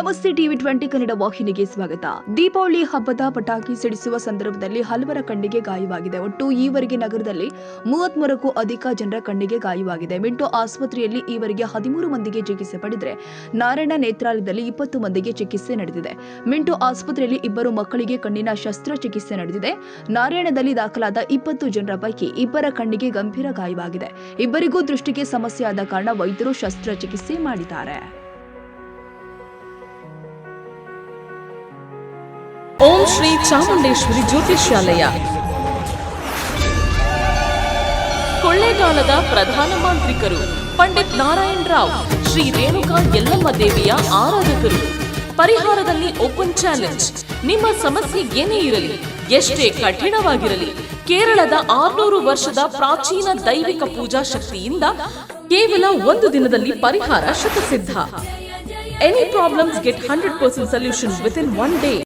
ನಮಸ್ತೆ ಟಿವಿ 20 ಕನ್ನಡ ವಾಹಿನಿಗೆ ಸ್ವಾಗತ. ದೀಪಾವಳಿ ಹಬ್ಬದ ಪಟಾಕಿ ಸಿಡಿಸುವ ಸಂದರ್ಭದಲ್ಲಿ ಹಲವರ ಕಣ್ಣಿಗೆ ಗಾಯವಾಗಿದೆ. ಒಟ್ಟು ಈವರೆಗೆ ನಗರದಲ್ಲಿ 33ಕ್ಕೂ ಅಧಿಕ ಜನರ ಕಣ್ಣಿಗೆ ಗಾಯವಾಗಿದೆ. ಮಿಂಟೋ ಆಸ್ಪತ್ರೆಯಲ್ಲಿ ಈವರೆಗೆ 13 ಮಂದಿಗೆ ಚಿಕಿತ್ಸೆ ಪಡೆದರೆ ನಾರಾಯಣ ನೇತ್ರಾಲಯದಲ್ಲಿ 20 ಮಂದಿಗೆ ಚಿಕಿತ್ಸೆ ನಡೆದಿದೆ. ಮಿಂಟೋ ಆಸ್ಪತ್ರೆಯಲ್ಲಿ 2 ಮಕ್ಕಳಿಗೆ ಕಣ್ಣಿನ ಶಸ್ತ್ರಚಿಕಿತ್ಸೆ ನಡೆದಿದೆ. ನಾರಾಯಣದಲ್ಲಿ ದಾಖಲಾದ 20 ಜನರ ಪೈಕಿ 2 ಕಣ್ಣಿಗೆ ಗಂಭೀರ ಗಾಯವಾಗಿದೆ. ಇಬ್ಬರಿಗೂ ದೃಷ್ಟಿಗೆ ಸಮಸ್ಯೆ ಆದ ಕಾರಣ ವೈದ್ಯರು ಶಸ್ತ್ರಚಿಕಿತ್ಸೆ ಮಾಡಿದ್ದಾರೆ. ಓಂ ಶ್ರೀ ಚಾಮುಂಡೇಶ್ವರಿ ಜ್ಯೋತಿಷ್ಯಾಲಯ, ಕೊಳ್ಳೇಗಾಲದ ಪ್ರಧಾನ ಮಾಂತ್ರಿಕರು ಪಂಡಿತ್ ನಾರಾಯಣ್ ರಾವ್, ಶ್ರೀ ರೇಣುಕಾ ಯಲ್ಲಮ್ಮ ದೇವಿಯ ಆರಾಧಕರು. ಪರಿಹಾರದಲ್ಲಿ ಓಪನ್ ಚಾಲೆಂಜ್. ನಿಮ್ಮ ಸಮಸ್ಯೆ ಏನೇ ಇರಲಿ, ಎಷ್ಟೇ ಕಠಿಣವಾಗಿರಲಿ, ಕೇರಳದ 600 ವರ್ಷದ ಪ್ರಾಚೀನ ದೈವಿಕ ಪೂಜಾ ಶಕ್ತಿಯಿಂದ ಕೇವಲ 1 ದಿನದಲ್ಲಿ ಪರಿಹಾರ ಶತಸಿದ್ಧ. Any problems get 100% solution within 1 day.